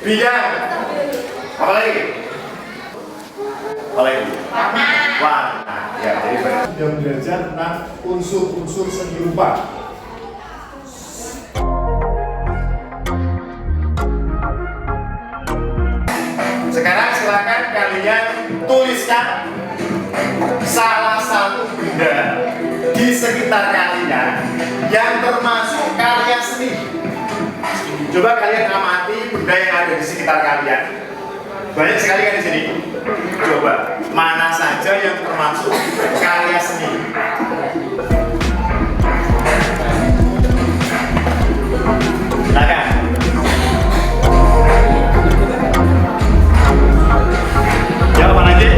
bidang. Apa lagi? Apa lagi? Warna. Ya, jadi sudah belajar tentang unsur-unsur seni rupa. Sekarang silakan kalian tuliskan salah satu benda di sekitar kalian yang termasuk karya seni. Coba kalian amati benda yang ada di sekitar kalian. Banyak sekali kan di sini. Coba mana saja yang termasuk karya seni. Silakan. Jawaban aja.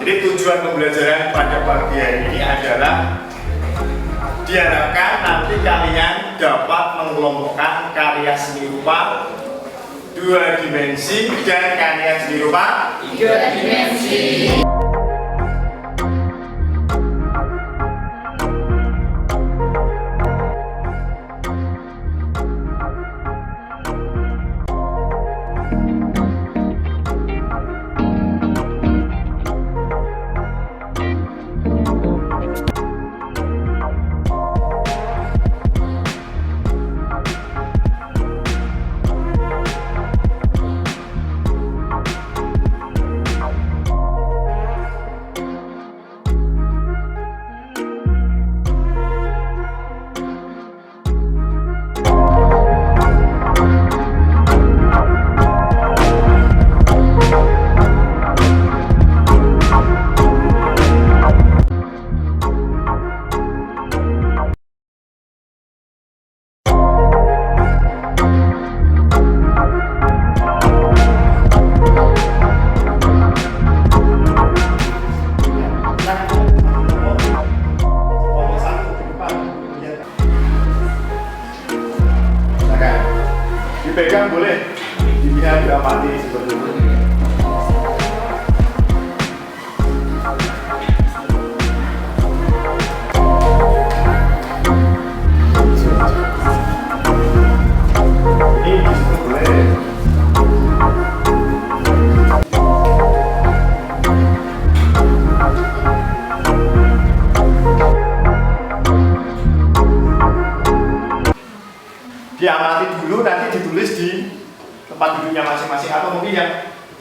Jadi tujuan pembelajaran pada pagi hari ini adalah diharapkan nanti kalian dapat mengelompokkan karya seni rupa 2 dimensi dan karya seni rupa 3 dimensi. Dipegang boleh, dilihat diamati seperti itu. Ini disitu boleh. Diamati dulu, nanti ditulis di tempat duduknya masing-masing, atau mungkin yang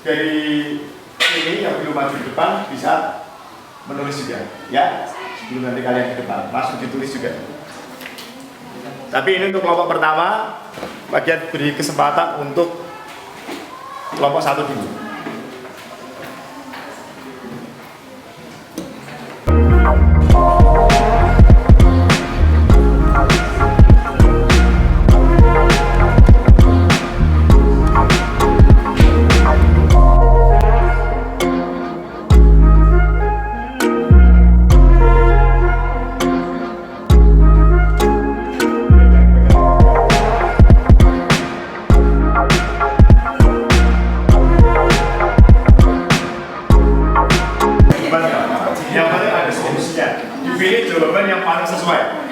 dari ini yang belum maju di depan bisa menulis juga ya, sebelum nanti kalian ke depan langsung ditulis juga. Tapi ini untuk kelompok pertama, bagian beri kesempatan untuk kelompok 1 dulu. Yang paling ada solusinya, dipilih jawaban yang paling sesuai.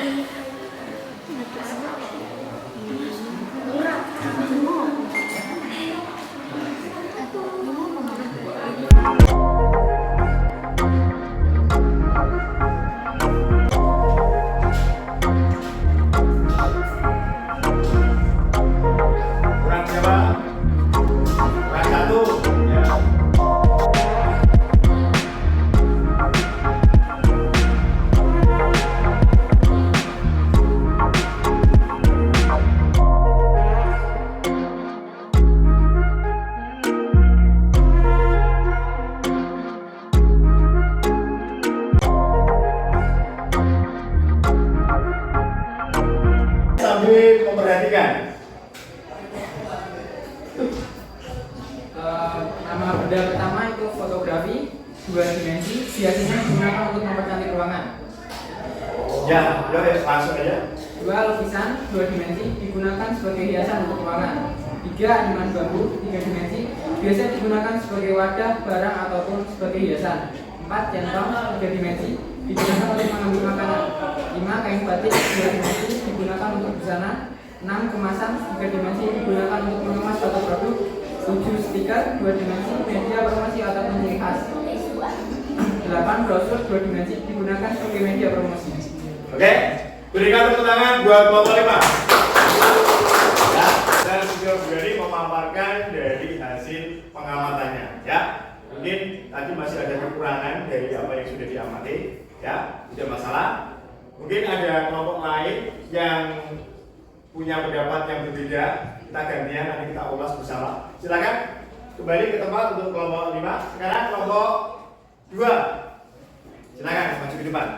Kurang siapa? Kurang 1 ya. Sambil memperhatikan. Nama benda pertama itu fotografi 2 dimensi, biasanya digunakan untuk mempercantik ruangan. Ya, langsung aja. 2 lukisan 2 dimensi digunakan sebagai hiasan untuk ruangan. 3 animan bambu 3 dimensi biasa digunakan sebagai wadah, barang ataupun sebagai hiasan. 4 4. Centong 3 dimensi digunakan untuk mengambil makanan. 5. Kain batik 2 dimensi digunakan untuk busana. 6. Kemasan 3 dimensi digunakan untuk mengemas suatu produk. 7. Stiker 2 dimensi media promosi atau ciri khas. 8. Brosur 2 dimensi digunakan sebagai media promosi. Oke, berikan tepuk tangan buat kelompok 5. Ya, dan sudah berani memaparkan dari hasil pengamatannya. Ya, mungkin tadi masih ada kekurangan dari apa yang sudah diamati. Ya, tidak masalah. Mungkin ada kelompok lain yang punya pendapat yang berbeda. Kita gantian, nanti kita ulas bersama. Silakan kembali ke tempat untuk kelompok 5. Sekarang kelompok 2. Silakan maju ke depan.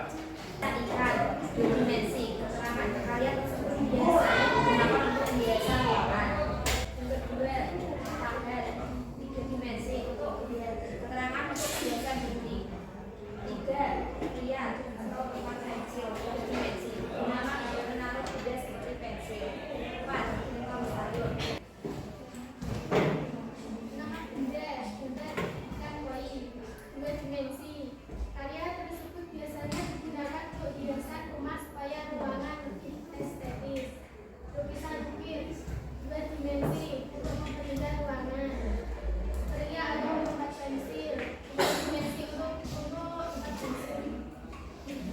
Ikan 2 dimensi keterangan karya tersebut biasa digunakan untuk menghiasan ruangan. Yang kedua, tanggal 3 dimensi keterangan untuk hiasan dinding. 3. Pria atau tempat pensil 2 dimensi digunakan untuk menaruh benda seperti pensil. 4. Lengkap sayur. Nama benda ikan koi 2 dimensi. Karya tersebut biasanya digunakan untuk hiasan rumah supaya ruangan lebih estetis. Lukisan lukis 2 dimensi untuk memperindah ruangan. Pria atau tempat pensil 2 dimensi untuk tempat pensil.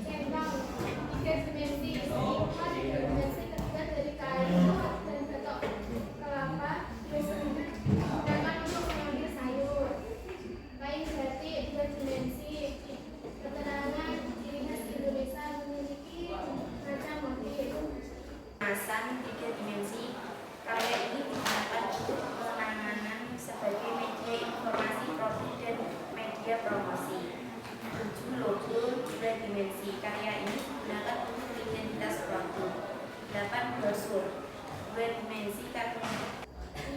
Centong 3 dimensi setiap 3 dimensi terbuat dari kain dan batok kelapa biasanya digunakan untuk mengambil sayur. Kain batik 2 dimensi keterangan ciri khas Indonesia memiliki macam motif. Kemasan 3 dimensi karya ini digunakan untuk penanganan sebagai media informasi produk dan media promosi. 7. Logo 2 dimensi karya ini digunakan untuk identitas produk. 8. Brosur 2 dimensi karya 6.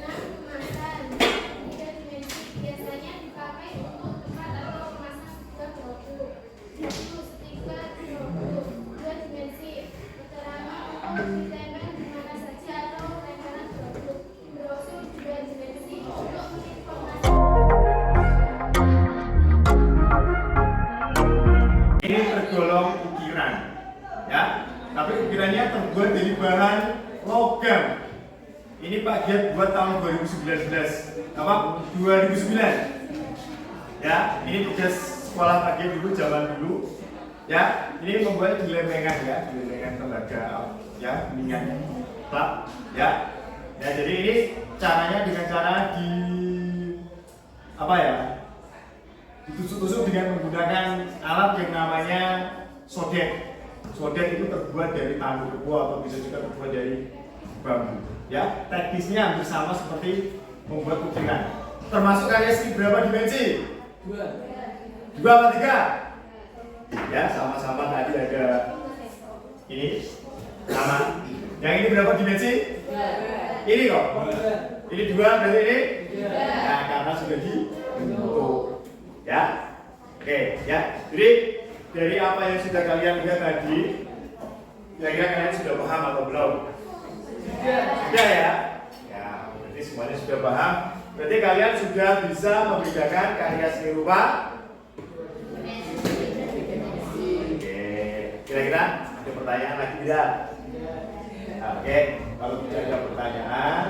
Kemasan 3 dimensi biasanya dipakai untuk tempat atau kemasan sebuah produk. 7. Stiker produk 2 dimensi keterangan untuk ditempel di mana saja atau lembaran produk. Brosur 2 dimensi untuk informasi. Ini tergolong ukiran, ya. Tapi ukirannya terbuat dari bahan logam. Ini Pak Giat buat tahun 2019, apa? 2009. Ya, ini tugas sekolah Pak Giat dulu, zaman dulu. Ya, ini membuat di lempengan ya, di lempengan tembaga, ya, minyak klap, ya. Ya, jadi ini caranya dengan cara di apa ya? Ditusuk-tusuk dengan menggunakan alat yang namanya sodet. Sodet itu terbuat dari tanduk kebu atau bisa juga terbuat dari bambu. Ya, teknisnya hampir sama seperti membuat ukiran. Termasuk karya seni berapa dimensi? 2 apa 3? Ya, sama-sama tadi ada ini sama. Yang ini berapa dimensi? Ini kok. Ini 2 berarti ini? Nah, karena sudah dibentuk. Ya, oke, ya. Jadi dari apa yang sudah kalian lihat tadi, kira-kira kalian sudah paham atau belum? Sudah ya. Ya, berarti semuanya sudah paham. Berarti kalian sudah bisa membedakan karya seni rupa. Oke, kira-kira ada pertanyaan lagi tidak? Oke, kalau tidak ada pertanyaan,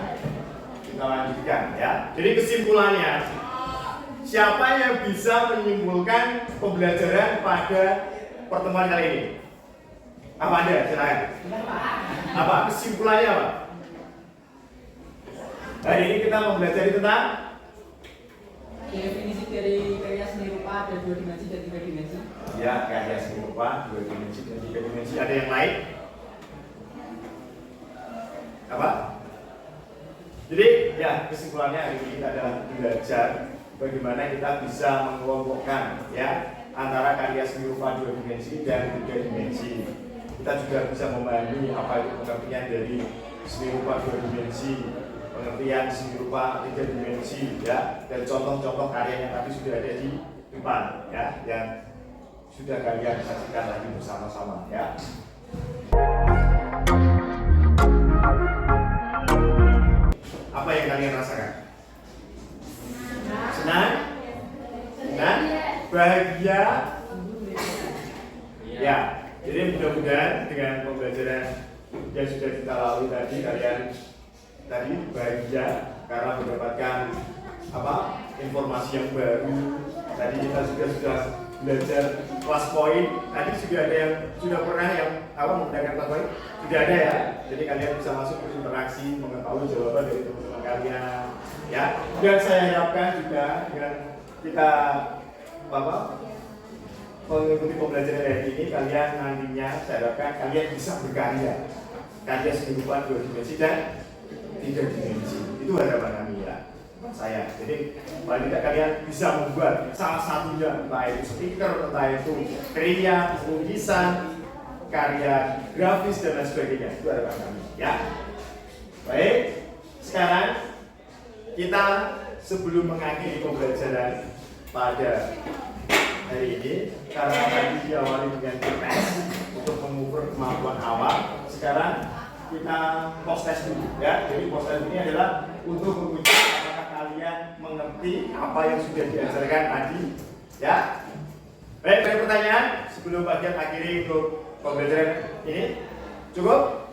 kita lanjutkan ya. Jadi kesimpulannya, siapa yang bisa menyimpulkan pembelajaran pada pertemuan kali ini? Apa Anda? Silakan. Apa? Kesimpulannya apa? Hari ini kita mempelajari tentang Definisi dari karya seni rupa ada 2 dimensi dan 3 dimensi. ya karya seni rupa 2 dimensi dan 3 dimensi. Ada yang lain? Apa? Jadi ya kesimpulannya hari ini kita adalah belajar bagaimana kita bisa mengelompokkan ya antara karya seni rupa 2 dimensi dan 3 dimensi. Kita juga bisa memahami apa itu pengertian dari seni rupa 2 dimensi, pengertian seni rupa 3 dimensi ya, dan contoh-contoh karya yang tadi sudah ada di depan ya, yang sudah kalian saksikan lagi bersama-sama ya. Apa yang kalian rasakan? Senang? Senang? bahagia. Ya, jadi mudah-mudahan dengan pembelajaran yang sudah kita lalui tadi, kalian tadi bahagia karena mendapatkan informasi yang baru. Tadi kita sudah belajar kelas poin. Tadi sudah ada yang sudah pernah yang menggunakan kelas poin, sudah ada ya. Jadi kalian bisa masuk ke interaksi, mengetahui jawaban dari teman-teman kalian, ya. Dan saya harapkan juga dengan kita mengikuti pembelajaran hari ini, kalian nantinya saya harapkan kalian bisa berkarya seni-rupa 2 dimensi dan 3 dimensi. Itu harapan kami ya, saya. Jadi paling tidak kalian bisa membuat salah satunya, entah itu stiker, entah itu karya lukisan, karya grafis dan lain sebagainya. Itu harapan kami ya. Baik, sekarang kita sebelum mengakhiri pembelajaran pada hari ini, karena tadi diawali dengan tes untuk mengukur kemampuan awal, sekarang kita post test dulu ya. Jadi post test ini adalah untuk menguji apakah kalian mengerti apa yang sudah diajarkan tadi ya. Baik, ada pertanyaan sebelum bagian akhiri untuk pembelajaran ini? Cukup?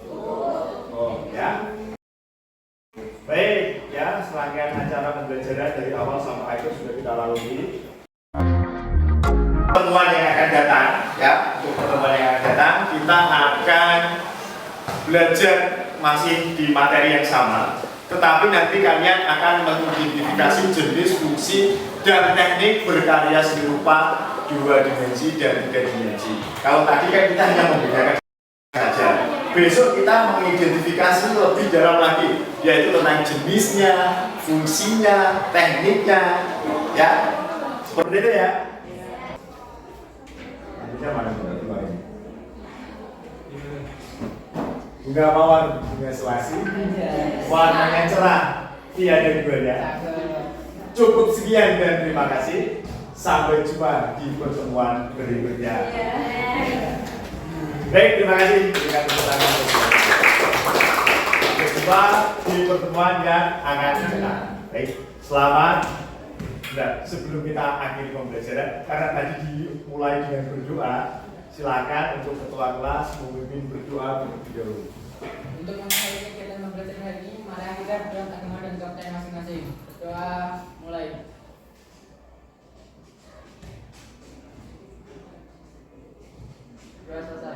Oh ya. Baik ya, serangkaian acara pembelajaran dari awal sampai akhir sudah kita lalui. Pertemuan yang akan datang ya, untuk pertemuan yang akan datang kita akan belajar masih di materi yang sama, tetapi nanti kalian akan mengidentifikasi jenis, fungsi, dan teknik berkarya seni rupa 2 dimensi dan 3 dimensi. Kalau tadi kan kita hanya membedakan saja. Besok kita mengidentifikasi lebih dalam lagi, yaitu tentang jenisnya, fungsinya, tekniknya, ya. Seperti itu ya. Mana kemarin? Bunga mawar, bunga selasi, warnanya cerah, tiada duanya. Cukup sekian dan terima kasih. Sampai jumpa di pertemuan berikutnya. Baik, terima kasih. Sampai jumpa di pertemuan yang akan datang. Baik, selamat. Nah, sebelum kita akhiri pembelajaran, karena tadi dimulai dengan berdoa, silakan untuk ketua kelas memimpin berdoa terlebih dahulu. Untuk mengakhiri kegiatan pembelajaran hari ini, mari kita berdoa agama dan kepercayaan masing-masing. Berdoa mulai. Berdoa selesai.